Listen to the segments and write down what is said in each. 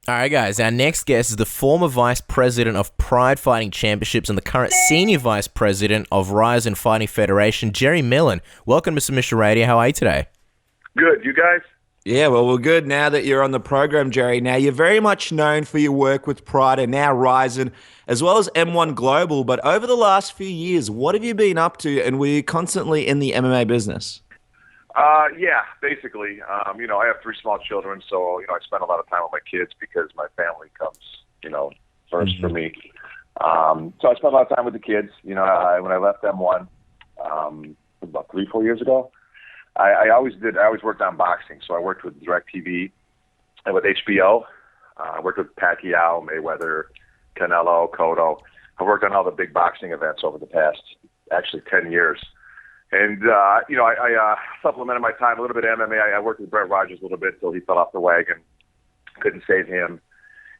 All right, guys. Our next guest is the former vice president of Pride Fighting Championships and the current senior vice president of Rizin Fighting Federation, Jerry Millen. Welcome, Mr. Mr. Radio. How are you today? Good. You guys? Yeah, well, we're good now that you're on the program, Jerry. Now, you're very much known for your work with Pride and now Rizin, as well as M1 Global. But over the last few years, what have you been up to, and were you constantly in the MMA business? Yeah, basically. I have 3 small children, so, I spend a lot of time with my kids because my family comes, first for me. So I spent a lot of time with the kids. When I left M1 about 3-4 years ago, I always worked on boxing. So I worked with DirecTV and with HBO. I worked with Pacquiao, Mayweather, Canelo, Cotto. I worked on all the big boxing events over the past, actually, 10 years. And, I supplemented my time a little bit of MMA. I worked with Brett Rogers a little bit until he fell off the wagon. Couldn't save him.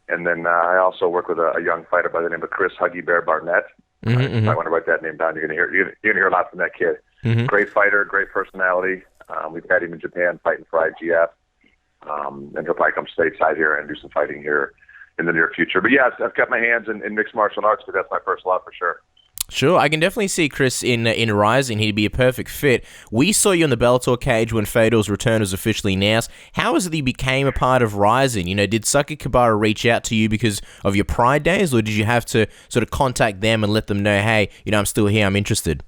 And then I also worked with a young fighter by the name of Chris Huggy Bear Barnett. I want to write that name down. You're going to hear a lot from that kid. Great fighter, great personality. We've had him in Japan fighting for IGF. And he'll probably come stateside here and do some fighting here in the near future. But, yeah, I've kept my hands in mixed martial arts because that's my first love for sure. Sure, I can definitely see Chris in Rizin. He'd be a perfect fit. We saw you in the Bellator cage when Fedor's return was officially announced. How is it that you became a part of Rizin? Did Sakakibara reach out to you because of your Pride days, or did you have to sort of contact them and let them know, hey, I'm still here, I'm interested?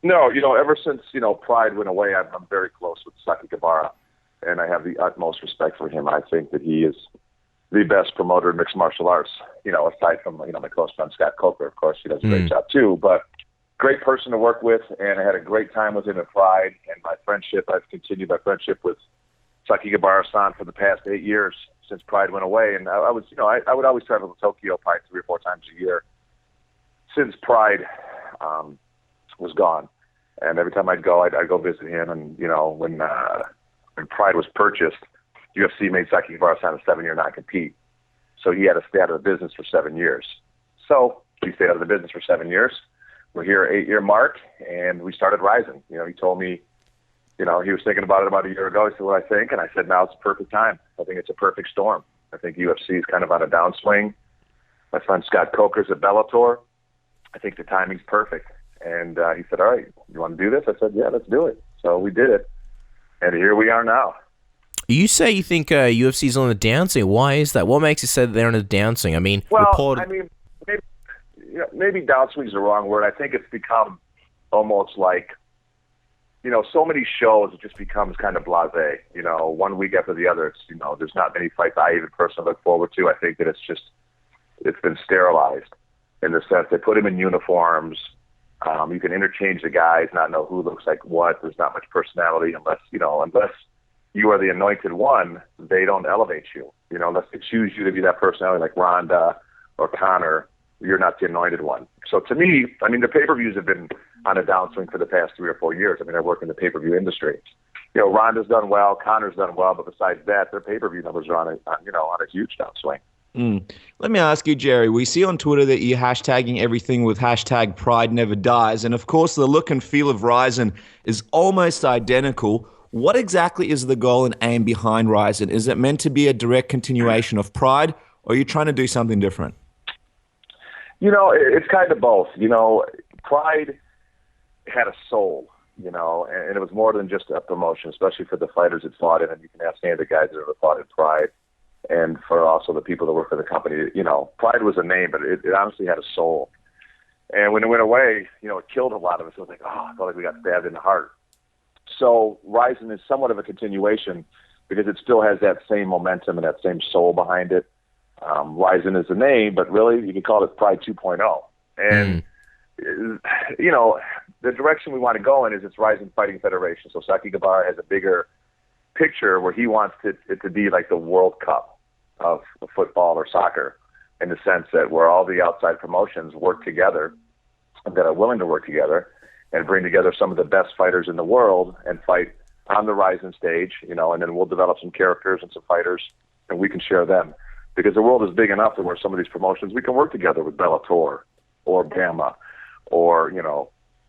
No, ever since, Pride went away, I'm very close with Sakakibara, and I have the utmost respect for him. I think that he is the best promoter in mixed martial arts, aside from, my close friend Scott Coker. Of course, he does a great job too, but great person to work with, and I had a great time with him at Pride, and I've continued my friendship with Sakakibara-san for the past 8 years since Pride went away, and I would always travel to Tokyo probably 3 or 4 times a year since Pride was gone, and every time I'd go visit him, and, when Pride was purchased, UFC made Sakakibara sign a 7-year non-compete. So he had to stay out of the business for 7 years. So he stayed out of the business for 7 years. We're here at 8-year mark, and we started Rizin. He told me, he was thinking about it about a year ago. He said, what I think? And I said, now's the perfect time. I think it's a perfect storm. I think UFC is kind of on a downswing. My friend Scott Coker's at Bellator. I think the timing's perfect. And he said, all right, you want to do this? I said, yeah, let's do it. So we did it. And here we are now. You say you think UFC's on the downswing. Why is that? What makes you say that they're on a downswing? Maybe downswing is the wrong word. I think it's become almost like, so many shows, it just becomes kind of blasé. One week after the other, it's, there's not many fights I even personally look forward to. I think that it's been sterilized in the sense they put him in uniforms. You can interchange the guys, not know who looks like what. There's not much personality unless you are the anointed one, they don't elevate you. Unless they choose you to be that personality like Ronda or Conor, you're not the anointed one. So to me, the pay-per-views have been on a downswing for the past 3 or 4 years. I work in the pay-per-view industry. Ronda's done well, Conor's done well, but besides that, their pay-per-view numbers are on a huge downswing. Let me ask you, Jerry, we see on Twitter that you're hashtagging everything with hashtag Pride Never Dies. And of course, the look and feel of Rizin is almost identical. What exactly is the goal and aim behind Rizin? Is it meant to be a direct continuation of Pride, or are you trying to do something different? It's kind of both. Pride had a soul, and it was more than just a promotion, especially for the fighters that fought in it. And you can ask any of the guys that ever fought in Pride, and for also the people that work for the company. Pride was a name, but it honestly had a soul. And when it went away, it killed a lot of us. It was like, I felt like we got stabbed in the heart. So Rizin is somewhat of a continuation because it still has that same momentum and that same soul behind it. Rizin is the name, but really you can call it Pride 2.0. And, the direction we want to go in is it's Rizin Fighting Federation. So Sakakibara has a bigger picture where he wants it to be like the World Cup of football or soccer, in the sense that where all the outside promotions work together, that are willing to work together, and bring together some of the best fighters in the world and fight on the Rizin stage, and then we'll develop some characters and some fighters, and we can share them. Because the world is big enough that where some of these promotions, we can work together with Bellator or Bama or,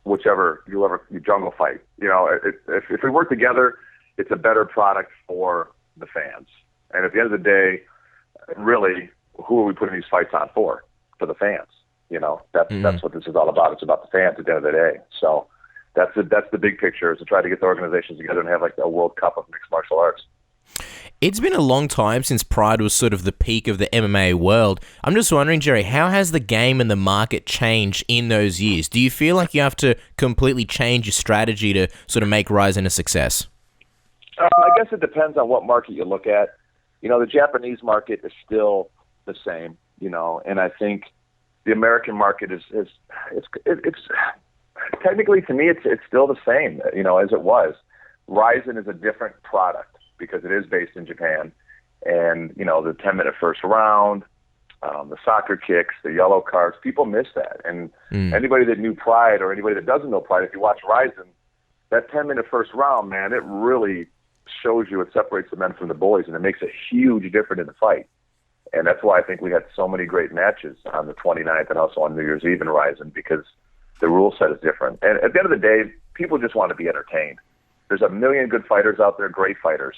whoever you jungle fight. If we work together, it's a better product for the fans. And at the end of the day, really, who are we putting these fights on for? For the fans. That's what this is all about. It's about the fans at the end of the day. So that's the big picture, is to try to get the organizations together and have like a World Cup of mixed martial arts. It's been a long time since Pride was sort of the peak of the MMA world. I'm just wondering, Jerry, how has the game and the market changed in those years? Do you feel like you have to completely change your strategy to sort of make Rizin a success? I guess it depends on what market you look at. The Japanese market is still the same, and I think the American market is technically, to me, it's still the same, as it was. Rizin is a different product because it is based in Japan, and the 10-minute first round, the soccer kicks, the yellow cards, people miss that. And anybody that knew Pride, or anybody that doesn't know Pride, if you watch Rizin, that 10-minute first round, man, it really shows you, it separates the men from the boys, and it makes a huge difference in the fight. And that's why I think we had so many great matches on the 29th and also on New Year's Eve in Rizin, because the rule set is different. And at the end of the day, people just want to be entertained. There's a million good fighters out there, great fighters,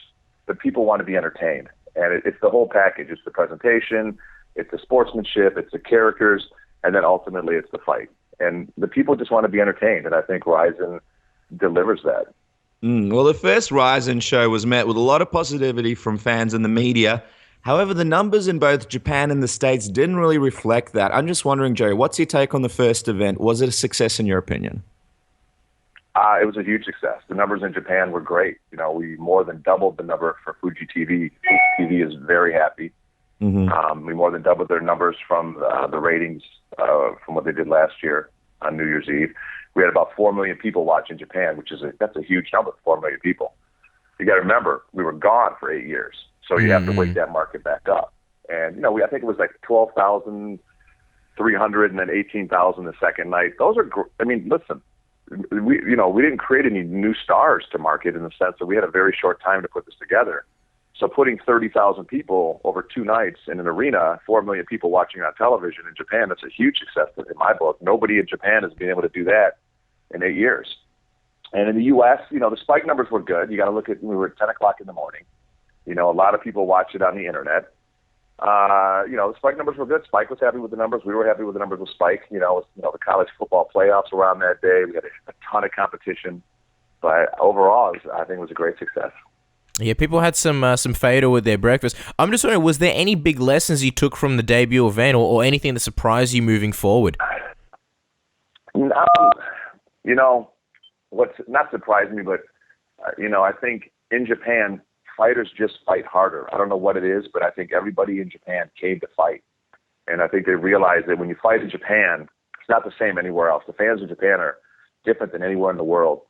but people want to be entertained. And it's the whole package. It's the presentation, it's the sportsmanship, it's the characters, and then ultimately it's the fight. And the people just want to be entertained, and I think Rizin delivers that. Well, the first Rizin show was met with a lot of positivity from fans and the media. However, the numbers in both Japan and the States didn't really reflect that. I'm just wondering, Jerry, what's your take on the first event? Was it a success in your opinion? It was a huge success. The numbers in Japan were great. We more than doubled the number for Fuji TV. Fuji TV is very happy. Mm-hmm. We more than doubled their numbers from the ratings from what they did last year on New Year's Eve. We had about 4 million people watching Japan, that's a huge number, 4 million people. You got to remember, we were gone for 8 years, so you have to wake that market back up. And I think it was like 12,300 and then 18,000 the second night. Those are, listen. We didn't create any new stars to market, in the sense that we had a very short time to put this together. So putting 30,000 people over 2 nights in an arena, 4 million people watching on television in Japan, that's a huge success in my book. Nobody in Japan has been able to do that in 8 years. And in the U.S., the spike numbers were good. You got to look at, we were at 10 o'clock in the morning. A lot of people watch it on the internet. The Spike numbers were good. Spike was happy with the numbers. We were happy with the numbers with Spike. The college football playoffs were on that day. We had a ton of competition. But overall, I think it was a great success. Yeah, people had some Phaedo with their breakfast. I'm just wondering, was there any big lessons you took from the debut event, or anything that surprised you moving forward? What's not surprised me, but, I think in Japan, fighters just fight harder. I don't know what it is, but I think everybody in Japan came to fight. And I think they realized that when you fight in Japan, it's not the same anywhere else. The fans in Japan are different than anywhere in the world.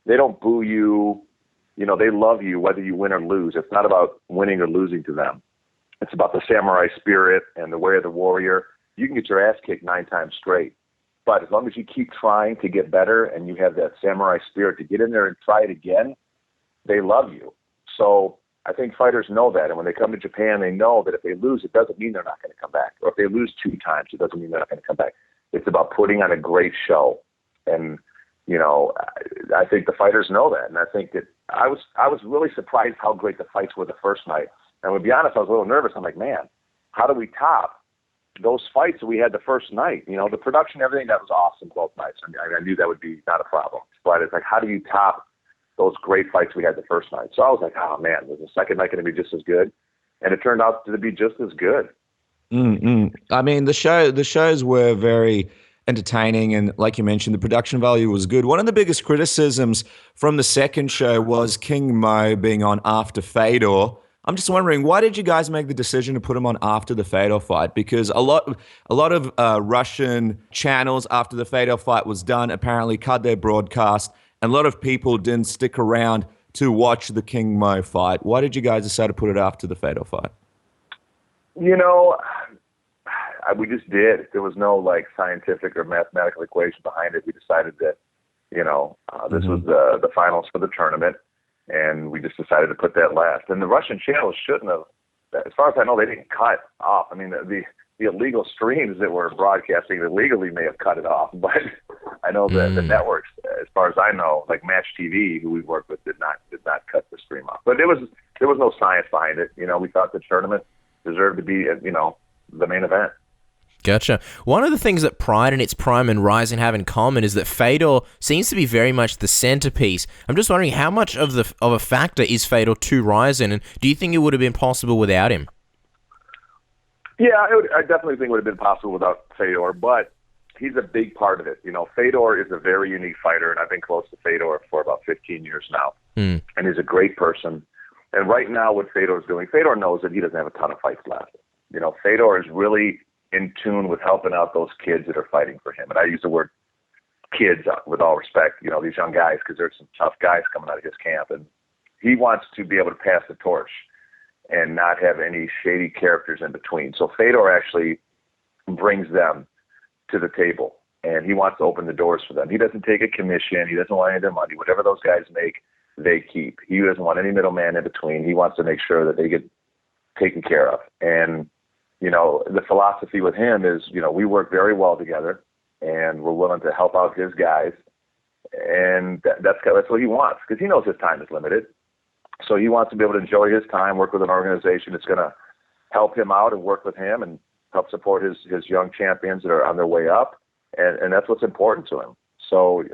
They don't boo you. They love you whether you win or lose. It's not about winning or losing to them. It's about the samurai spirit and the way of the warrior. You can get your ass kicked 9 times straight. But as long as you keep trying to get better and you have that samurai spirit to get in there and try it again, they love you. So I think fighters know that. And when they come to Japan, they know that if they lose, it doesn't mean they're not going to come back. Or if they lose 2 times, it doesn't mean they're not going to come back. It's about putting on a great show. And, I think the fighters know that. And I think that I was really surprised how great the fights were the first night. And to be honest, I was a little nervous. I'm like, man, how do we top those fights that we had the first night? The production, everything, that was awesome both nights. I knew that would be not a problem. But it's like, how do you top those great fights we had the first night? So I was like, oh man, was the second night going to be just as good? And it turned out to be just as good. The shows were very entertaining, and like you mentioned, the production value was good. One of the biggest criticisms from the second show was King Mo being on after Fedor. I'm just wondering, why did you guys make the decision to put him on after the Fedor fight? Because a lot of Russian channels, after the Fedor fight was done, apparently cut their broadcast, and a lot of people didn't stick around to watch the King Mo fight. Why did you guys decide to put it after the Fedor fight? We just did. There was no scientific or mathematical equation behind it. We decided that, this was the finals for the tournament, and we just decided to put that last. And the Russian channels shouldn't have. As far as I know, they didn't cut off. I mean, the illegal streams that were broadcasting illegally may have cut it off, but I know that the networks, as far as I know, like Match TV, who we worked with, did not cut the stream off. But there was no science behind it. We thought the deserve to be, the main event. Gotcha. One of the things that Pride in its prime and Rizin have in common is that Fedor seems to be very much the centerpiece. I'm just wondering how much of a factor is Fedor to Rizin, and do you think it would have been possible without him? Yeah, I definitely think it would have been possible without Fedor, but he's a big part of it. Fedor is a very unique fighter, and I've been close to Fedor for about 15 years now. And he's a great person. And right now what Fedor's doing, Fedor knows that he doesn't have a ton of fights left. Fedor is really in tune with helping out those kids that are fighting for him. And I use the word kids with all respect, these young guys, because there's some tough guys coming out of his camp. And he wants to be able to pass the torch and not have any shady characters in between. So Fedor actually brings them to the table, and he wants to open the doors for them. He doesn't take a commission. He doesn't want any of their money. Whatever those guys make, they keep. He doesn't want any middleman in between. He wants to make sure that they get taken care of. And, the philosophy with him is, we work very well together, and we're willing to help out his guys. And that's what he wants, because he knows his time is limited. So he wants to be able to enjoy his time, work with an organization that's going to help him out and work with him and help support his young champions that are on their way up. And that's what's important to him. So,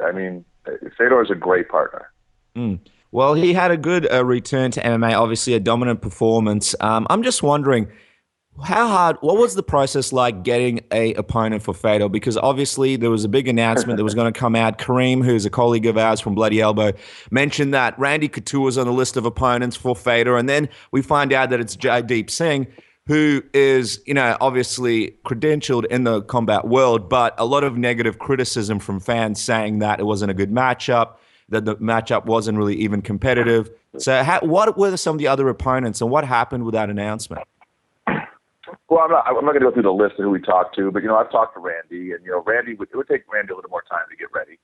Fedor is a great partner. Well, he had a good return to MMA, obviously a dominant performance. I'm just wondering, what was the process like getting a opponent for Fedor? Because obviously there was a big announcement that was going to come out. Kareem, who's a colleague of ours from Bloody Elbow, mentioned that Randy Couture was on the list of opponents for Fedor. And then we find out that it's Jaideep Singh, who is, obviously credentialed in the combat world, but a lot of negative criticism from fans saying that it wasn't a good matchup, that the matchup wasn't really even competitive. So what were some of the other opponents, and what happened with that announcement? Well, I'm not going to go through the list of who we talked to, but, I've talked to Randy, and, Randy, it would take Randy a little more time to get ready.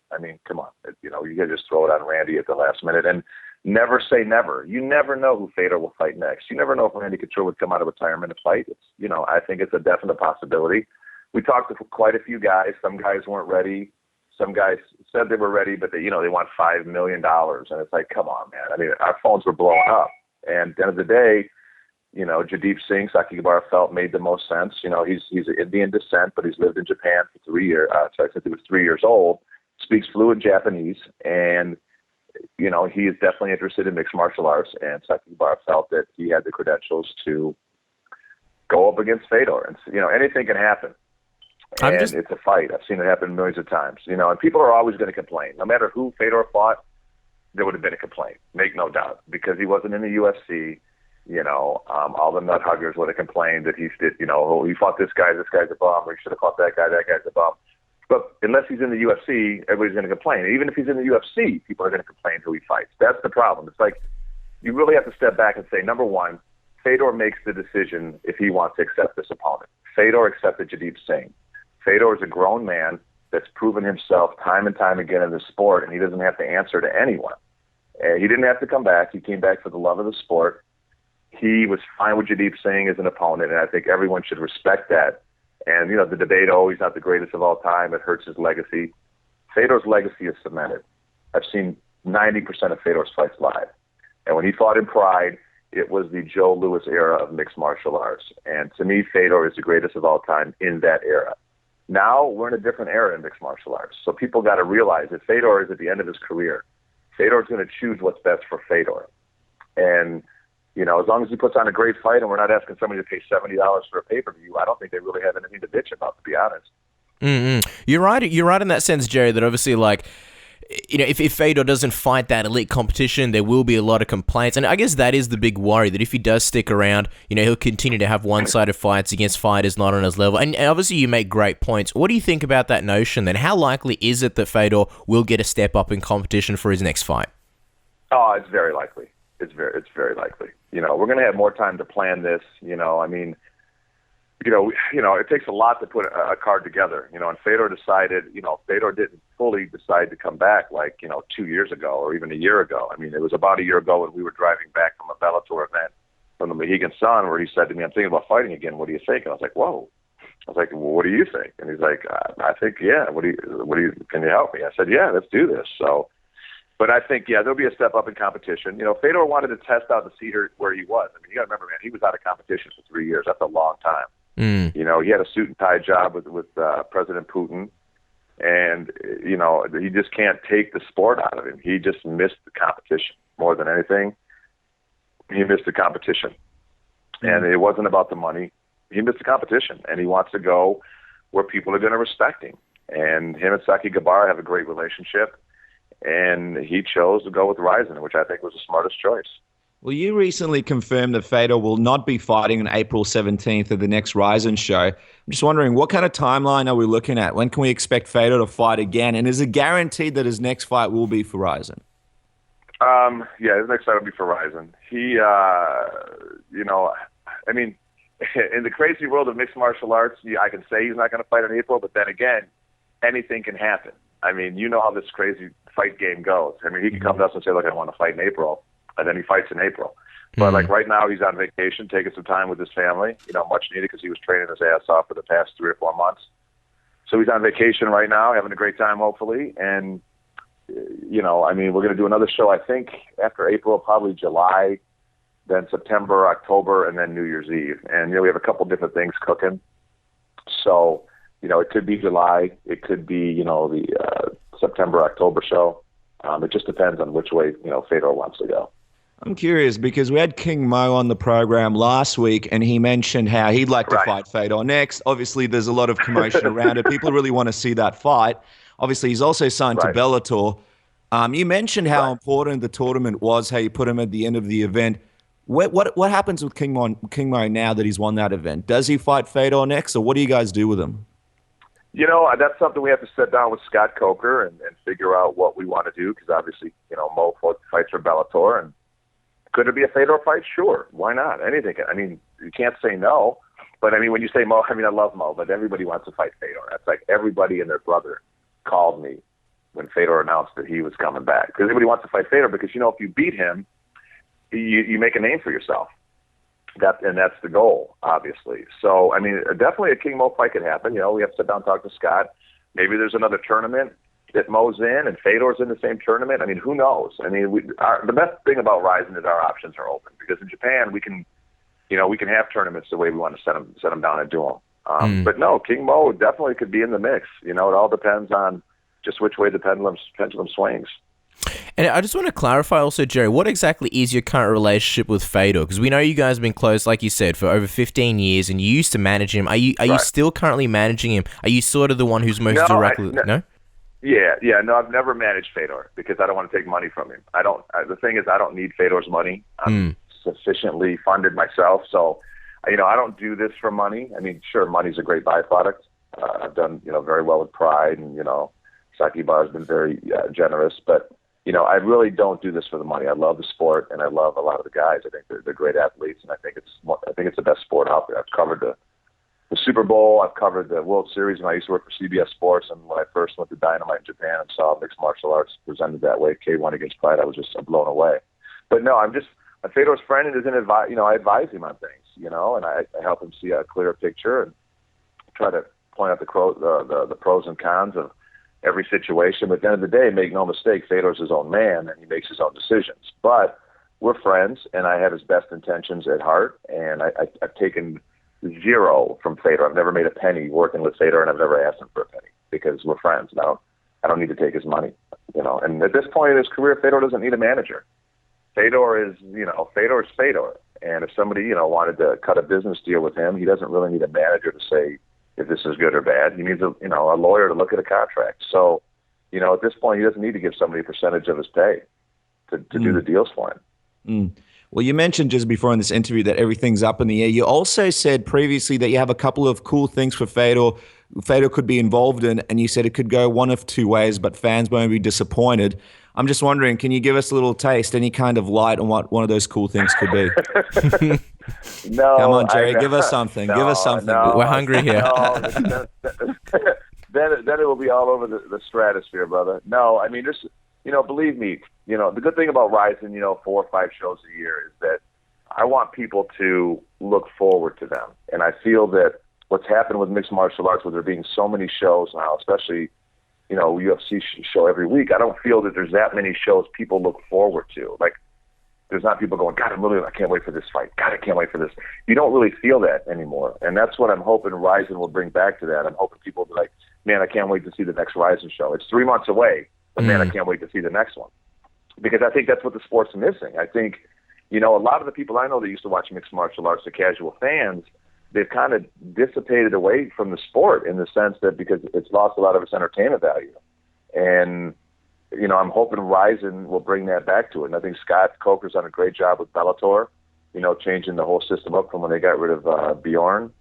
Come on. You can just throw it on Randy at the last minute. And never say never. You never know who Fedor will fight next. You never know if Randy Couture would come out of retirement and fight. I think it's a definite possibility. We talked to quite a few guys. Some guys weren't ready. Some guys said they were ready, but they want $5 million. And it's like, come on, man. Our phones were blowing up. And at the end of the day, Jaideep Singh, Sakakibara felt made the most sense. He's of Indian descent, but he's lived in Japan for 3 years. Since he was 3 years old, speaks fluent Japanese, and he is definitely interested in mixed martial arts. And Sakakibara felt that he had the credentials to go up against Fedor. And anything can happen. And it's a fight. I've seen it happen millions of times. And people are always going to complain. No matter who Fedor fought, there would have been a complaint. Make no doubt, because he wasn't in the UFC. All the nut huggers would have complained that he fought this guy's a bum, or he should have fought that guy's a bum. But unless he's in the UFC, everybody's going to complain. And even if he's in the UFC, people are going to complain who he fights. That's the problem. It's like, you really have to step back and say, number one, Fedor makes the decision if he wants to accept this opponent. Fedor accepted Jaideep Singh. Fedor is a grown man that's proven himself time and time again in the sport, and he doesn't have to answer to anyone. He didn't have to come back. He came back for the love of the sport. He was fine with Jaideep Singh as an opponent, and I think everyone should respect that. And, the debate, he's not the greatest of all time. It hurts his legacy. Fedor's legacy is cemented. I've seen 90% of Fedor's fights live. And when he fought in Pride, it was the Joe Louis era of mixed martial arts. And to me, Fedor is the greatest of all time in that era. Now we're in a different era in mixed martial arts. So people got to realize that Fedor is at the end of his career. Fedor's going to choose what's best for Fedor. And, as long as he puts on a great fight and we're not asking somebody to pay $70 for a pay-per-view, I don't think they really have anything to bitch about, to be honest. Mm-hmm. You're right. You're right in that sense, Jerry, that obviously, if Fedor doesn't fight that elite competition, there will be a lot of complaints. And I guess that is the big worry, that if he does stick around, he'll continue to have one-sided fights against fighters not on his level. And obviously you make great points. What do you think about that notion then? How likely is it that Fedor will get a step up in competition for his next fight? Oh, it's very likely. It's very likely. We're going to have more time to plan this. It takes a lot to put a card together. And Fedor decided, Fedor didn't fully decide to come back 2 years ago or even a year ago. It was about a year ago when we were driving back from a Bellator event from the Mohegan Sun, where he said to me, "I'm thinking about fighting again. What do you think?" And I was like, "Whoa." I was like, "Well, what do you think?" And he's like, "I think, yeah. What do you? Can you help me?" I said, "Yeah, let's do this." So, But I think, there'll be a step up in competition. Fedor wanted to test out the cedar where he was. I mean, you got to remember, man, he was out of competition for 3 years. That's a long time. He had a suit and tie job with President Putin, and he just can't take the sport out of him. He just missed the competition more than anything. He missed the competition, and it wasn't about the money. He missed the competition, and he wants to go where people are going to respect him. And him and Sakakibara have a great relationship, and he chose to go with Rizin, which I think was the smartest choice. Well, you recently confirmed that Fedor will not be fighting on April 17th at the next Rizin show. I'm just wondering, what kind of timeline are we looking at? When can we expect Fedor to fight again? And is it guaranteed that his next fight will be for Rizin? His next fight will be for Rizin. He, in the crazy world of mixed martial arts, I can say he's not going to fight in April, but then again, anything can happen. I mean, you know how this crazy fight game goes. I mean, he can come to us and say, look, I want to fight in April. And then he fights in April. But like right now, he's on vacation, taking some time with his family, much needed because he was training his ass off for the past 3 or 4 months. So he's on vacation right now, having a great time, hopefully. And, we're going to do another show, I think, after April, probably July, then September, October, and then New Year's Eve. And, we have a couple different things cooking. So, it could be July. It could be, the September, October show. It just depends on which way, Fedor wants to go. I'm curious because we had King Mo on the program last week, and he mentioned how he'd like to fight Fedor next. Obviously, there's a lot of commotion around it. People really want to see that fight. Obviously, he's also signed to Bellator. You mentioned how important the tournament was, how you put him at the end of the event. What happens with King Mo now that he's won that event? Does he fight Fedor next, or what do you guys do with him? That's something we have to sit down with Scott Coker and figure out what we want to do, because obviously, Mo fights for Bellator, and could it be a Fedor fight? Sure. Why not? Anything. I mean, you can't say no. But, when you say Mo, I love Mo, but everybody wants to fight Fedor. That's like everybody and their brother called me when Fedor announced that he was coming back. Because everybody wants to fight Fedor because, if you beat him, you make a name for yourself. And that's the goal, obviously. So, definitely a King Mo fight could happen. We have to sit down and talk to Scott. Maybe there's another tournament that Mo's in and Fedor's in the same tournament. Who knows? The best thing about Rizin is our options are open, because in Japan we can have tournaments the way we want to set them down and do them. But no, King Mo definitely could be in the mix. It all depends on just which way the pendulum swings. And I just want to clarify also, Jerry, what exactly is your current relationship with Fedor? Because we know you guys have been close, like you said, for over 15 years, and you used to manage him. Are you still currently managing him? Are you sort of the one who's most directly... No? Yeah, no, I've never managed Fedor because I don't want to take money from him. The thing is, I don't need Fedor's money. I'm sufficiently funded myself, so I don't do this for money. Sure, money's a great byproduct. I've done very well with Pride, and Sakakibara's been very generous, but I really don't do this for the money. I love the sport, and I love a lot of the guys. I think they're great athletes, and I think it's the best sport out there. I've covered the Super Bowl. I've covered the World Series when I used to work for CBS Sports, and when I first went to Dynamite in Japan and saw mixed martial arts presented that way, K1 against Pride, I was just blown away. But no, I'm just a Fedor's friend, and I advise him on things, and I help him see a clearer picture and try to point out the pros and cons of every situation. But at the end of the day, make no mistake, Fedor's his own man, and he makes his own decisions. But we're friends, and I have his best intentions at heart, and I've taken zero from Fedor. I've never made a penny working with Fedor, and I've never asked him for a penny because we're friends. Now, I don't need to take his money, And at this point in his career, Fedor doesn't need a manager. Fedor is Fedor. And if somebody, wanted to cut a business deal with him, he doesn't really need a manager to say if this is good or bad. He needs a lawyer to look at a contract. So, at this point, he doesn't need to give somebody a percentage of his pay to do the deals for him. Well, you mentioned just before in this interview that everything's up in the air. You also said previously that you have a couple of cool things for Fedor could be involved in, and you said it could go one of two ways, but fans won't be disappointed. I'm just wondering, can you give us a little taste, any kind of light on what one of those cool things could be? No. Come on, Jerry, give us something. No, give us something. No, we're hungry here. No, then it will be all over the stratosphere, brother. No, just, believe me, the good thing about Rizin, 4 or 5 shows a year is that I want people to look forward to them. And I feel that what's happened with mixed martial arts, with there being so many shows now, especially, UFC show every week. I don't feel that there's that many shows people look forward to. Like, there's not people going, God, I can't wait for this fight. God, I can't wait for this. You don't really feel that anymore. And that's what I'm hoping Rizin will bring back to that. I'm hoping people will be like, man, I can't wait to see the next Rizin show. It's 3 months away, but man, I can't wait to see the next one. Because I think that's what the sport's missing. I think, a lot of the people I know that used to watch mixed martial arts, the casual fans, they've kind of dissipated away from the sport in the sense that because it's lost a lot of its entertainment value. And, I'm hoping Rizin will bring that back to it. And I think Scott Coker's done a great job with Bellator, changing the whole system up from when they got rid of Bjorn.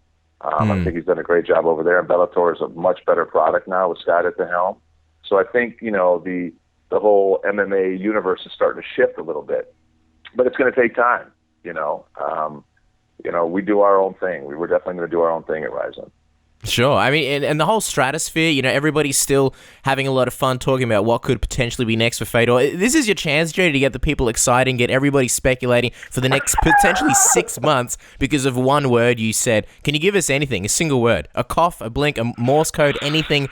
I think he's done a great job over there. And Bellator is a much better product now with Scott at the helm. So I think, the whole MMA universe is starting to shift a little bit. But it's going to take time, we do our own thing. We're definitely going to do our own thing at Rizin. Sure. I mean, and the whole stratosphere, everybody's still having a lot of fun talking about what could potentially be next for Fedor. This is your chance, Jay, to get the people excited and get everybody speculating for the next potentially 6 months because of one word you said. Can you give us anything? A single word? A cough, a blink, a Morse code, anything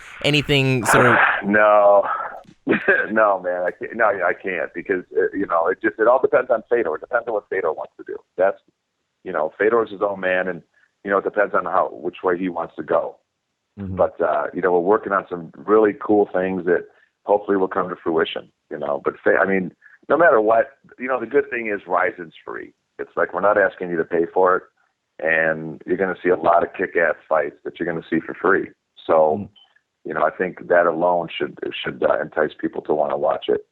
sort of... No. No, man, I can't because, it all depends on Fedor. It depends on what Fedor wants to do. That's, Fedor's his own man, and, it depends on which way he wants to go. Mm-hmm. But, we're working on some really cool things that hopefully will come to fruition, but no matter what, the good thing is Rizin's free. It's like, we're not asking you to pay for it, and you're going to see a lot of kick-ass fights that you're going to see for free. So, I think that alone should entice people to want to watch it.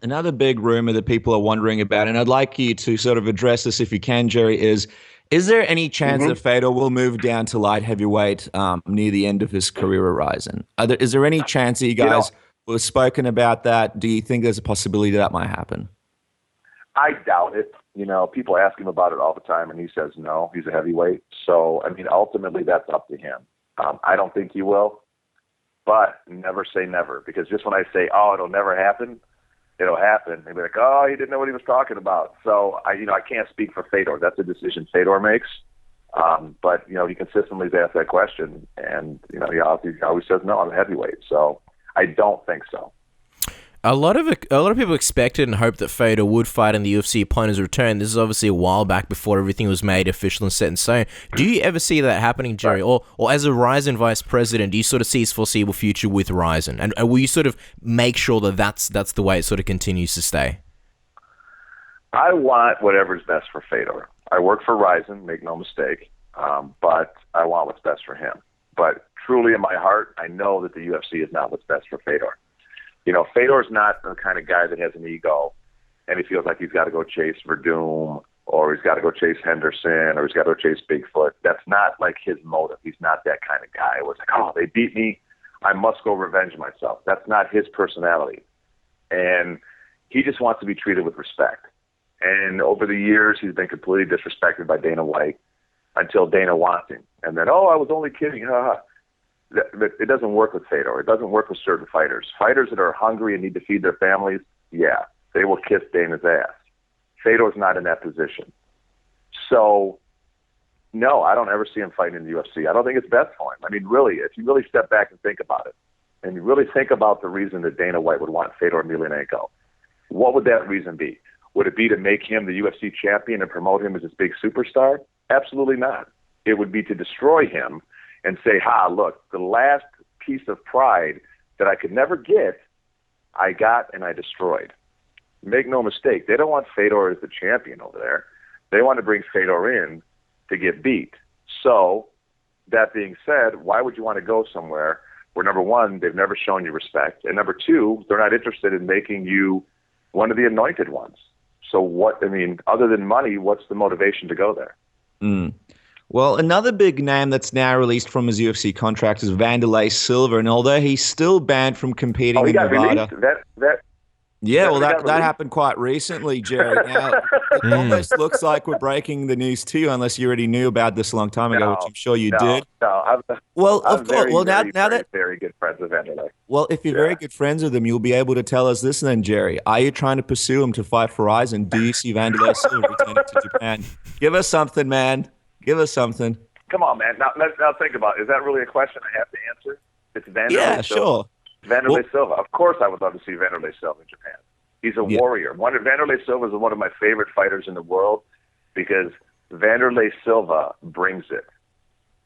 Another big rumor that people are wondering about, and I'd like you to sort of address this if you can, Jerry, is there any chance that Fedor will move down to light heavyweight near the end of his career at Rizin? Is there any chance that you guys have spoken about that? Do you think there's a possibility that might happen? I doubt it. People ask him about it all the time, and he says no, he's a heavyweight. So, ultimately that's up to him. I don't think he will. But never say never, because just when I say, it'll never happen, it'll happen. They'll be like, he didn't know what he was talking about. So, I can't speak for Fedor. That's a decision Fedor makes. But, he consistently has asked that question, and, he always says, no, I'm a heavyweight. So I don't think so. A lot of people expected and hoped that Fedor would fight in the UFC upon his return. This is obviously a while back before everything was made official and set in stone. Do you ever see that happening, Jerry? Or as a Rizin vice president, do you sort of see his foreseeable future with Rizin? And will you sort of make sure that that's the way it sort of continues to stay? I want whatever's best for Fedor. I work for Rizin, make no mistake, but I want what's best for him. But truly in my heart, I know that the UFC is not what's best for Fedor. Fedor's not the kind of guy that has an ego and he feels like he's got to go chase Verdum or he's got to go chase Henderson or he's got to go chase Bigfoot. That's not like his motive. He's not that kind of guy. It was like, they beat me, I must go revenge myself. That's not his personality. And he just wants to be treated with respect. And over the years, he's been completely disrespected by Dana White until Dana wants him. And then, I was only kidding. It doesn't work with Fedor. It doesn't work with certain fighters. Fighters that are hungry and need to feed their families, they will kiss Dana's ass. Fedor's not in that position. So, no, I don't ever see him fighting in the UFC. I don't think it's best for him. Really, if you really step back and think about it, and you really think about the reason that Dana White would want Fedor Emelianenko, what would that reason be? Would it be to make him the UFC champion and promote him as this big superstar? Absolutely not. It would be to destroy him and say, look, the last piece of pride that I could never get, I got and I destroyed. Make no mistake, they don't want Fedor as the champion over there. They want to bring Fedor in to get beat. So, that being said, why would you want to go somewhere where, number one, they've never shown you respect, and number two, they're not interested in making you one of the anointed ones? So other than money, what's the motivation to go there? Well, another big name that's now released from his UFC contract is Wanderlei Silva, and although he's still banned from competing in Nevada, that happened quite recently, Jerry. Now, it almost looks like we're breaking the news to you, unless you already knew about this a long time ago, which I'm sure you did. No, I'm very good friends with Vandelay. Well, if you're very good friends with him, you'll be able to tell us this then, Jerry. Are you trying to pursue him to fight for Rizin? Do you see Wanderlei Silva returning to Japan? Give us something, man. Give us something. Come on, man. Now think about it. Is that really a question I have to answer? It's Vanderlei. Yeah, sure. Vanderlei Silva. Of course, I would love to see Vanderlei Silva in Japan. He's a warrior. Vanderlei Silva is one of my favorite fighters in the world because Vanderlei Silva brings it.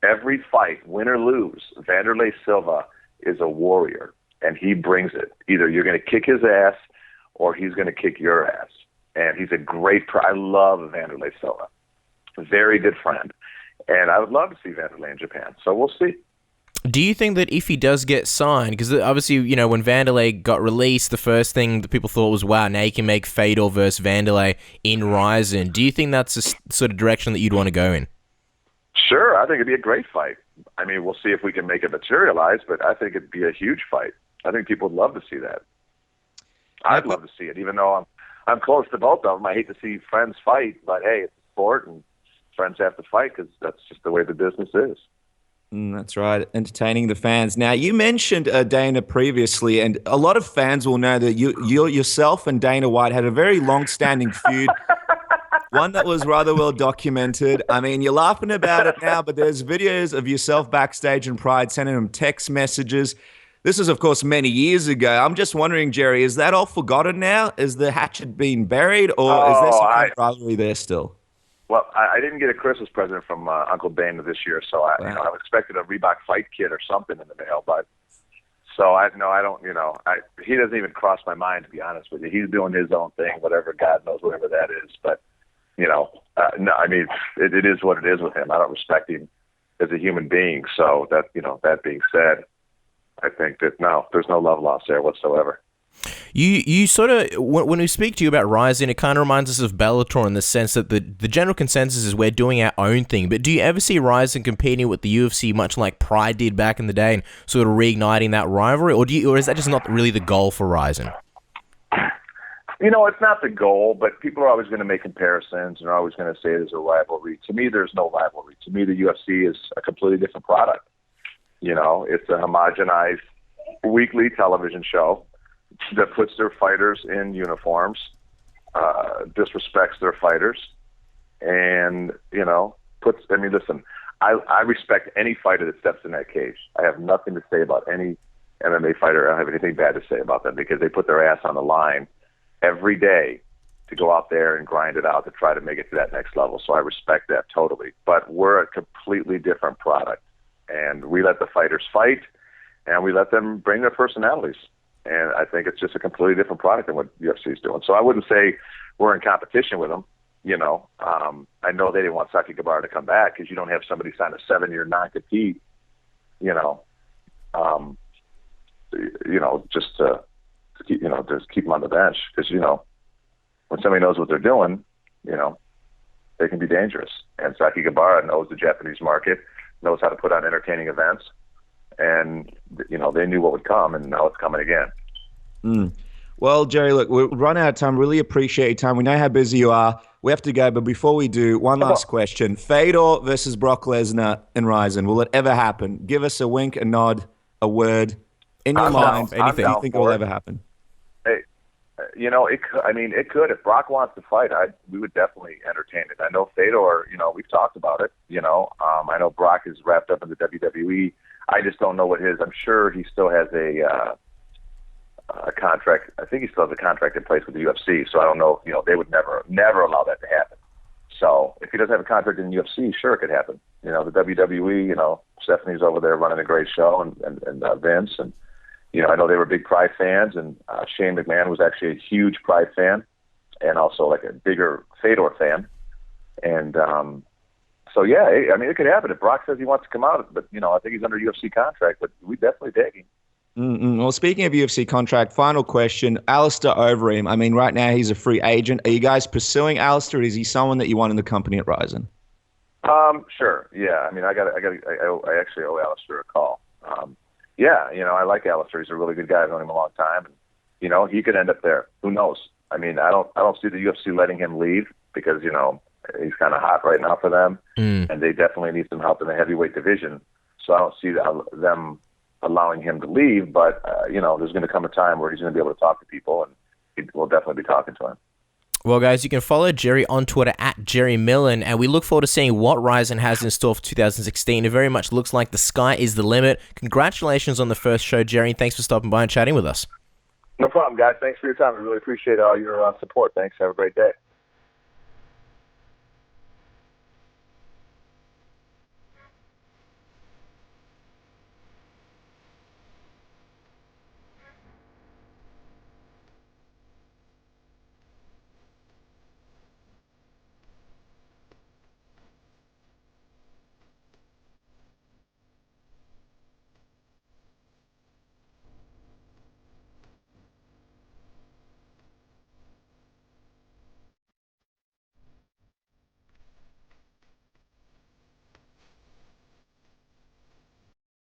Every fight, win or lose, Vanderlei Silva is a warrior, and he brings it. Either you're going to kick his ass or he's going to kick your ass. And he's a great I love Wanderlei Silva. Very good friend. And I would love to see Vanderlei in Japan. So we'll see. Do you think that if he does get signed, because obviously, when Vandelay got released, the first thing that people thought was, wow, now you can make Fedor versus Vandelay in Rizin. Do you think that's the sort of direction that you'd want to go in? Sure. I think it'd be a great fight. I mean, we'll see if we can make it materialize, but I think it'd be a huge fight. I think people would love to see that. I'd love to see it, even though I'm close to both of them. I hate to see friends fight, but hey, it's a sport, and friends have to fight because that's just the way the business is. That's right, entertaining the fans. Now, you mentioned Dana previously, and a lot of fans will know that you yourself and Dana White had a very long-standing feud, one that was rather well documented. I mean, you're laughing about it now, but there's videos of yourself backstage in Pride sending him text messages. This is, of course, many years ago. I'm just wondering, Jerry, is that all forgotten now? Is the hatchet being buried, or is there some kind of rivalry there still? Well, I didn't get a Christmas present from Uncle Dana this year, so I expected a Reebok fight kit or something in the mail. But he doesn't even cross my mind, to be honest with you. He's doing his own thing, whatever God knows, whatever that is. But no, I mean, it is what it is with him. I don't respect him as a human being. So that being said, I think that no, there's no love lost there whatsoever. You sort of, when we speak to you about Rizin, it kind of reminds us of Bellator in the sense that the general consensus is we're doing our own thing. But do you ever see Rizin competing with the UFC much like Pride did back in the day and sort of reigniting that rivalry? Or is that just not really the goal for Rizin? It's not the goal, but people are always going to make comparisons and are always going to say there's a rivalry. To me, there's no rivalry. To me, the UFC is a completely different product. It's a homogenized weekly television show that puts their fighters in uniforms, disrespects their fighters, and, listen, I respect any fighter that steps in that cage. I have nothing to say about any MMA fighter. I don't have anything bad to say about them because they put their ass on the line every day to go out there and grind it out to try to make it to that next level. So I respect that totally. But we're a completely different product, and we let the fighters fight, and we let them bring their personalities. And I think it's just a completely different product than what UFC is doing. So I wouldn't say we're in competition with them. I know they didn't want Sakakibara to come back because you don't have somebody sign a 7-year non-compete, just to keep them on the bench. Because, when somebody knows what they're doing, they can be dangerous. And Sakakibara knows the Japanese market, knows how to put on entertaining events. And, they knew what would come, and now it's coming again. Well, Jerry, look, we've run out of time. Really appreciate your time. We know how busy you are. We have to go, but before we do, one last question. Fedor versus Brock Lesnar in Rizin. Will it ever happen? Give us a wink, a nod, a word. In your mind, anything you think will ever happen? Hey, it could. If Brock wants to fight, we would definitely entertain it. I know Fedor, we've talked about it. I know Brock is wrapped up in the WWE. I just don't know what I'm sure he still has a contract. I think he still has a contract in place with the UFC. So I don't know. They would never allow that to happen. So if he doesn't have a contract in the UFC, sure, it could happen. The WWE. Stephanie's over there running a great show, and Vince, and I know they were big Pride fans, and Shane McMahon was actually a huge Pride fan, and also like a bigger Fedor fan, and. So, yeah, it could happen. If Brock says he wants to come out, but, I think he's under UFC contract, but we definitely dig him. Well, speaking of UFC contract, final question, Alistair Overeem. Right now he's a free agent. Are you guys pursuing Alistair? Is he someone that you want in the company at Rizin? Sure. Yeah. I actually owe Alistair a call. I like Alistair. He's a really good guy. I've known him a long time. And, he could end up there. Who knows? I don't see the UFC letting him leave because, he's kind of hot right now for them, and they definitely need some help in the heavyweight division. So I don't see them allowing him to leave, but, there's going to come a time where he's going to be able to talk to people, and we'll definitely be talking to him. Well, guys, you can follow Jerry on Twitter at Jerry Millen, and we look forward to seeing what Rizin has in store for 2016. It very much looks like the sky is the limit. Congratulations on the first show, Jerry, and thanks for stopping by and chatting with us. No problem, guys. Thanks for your time. I really appreciate all your support. Thanks. Have a great day.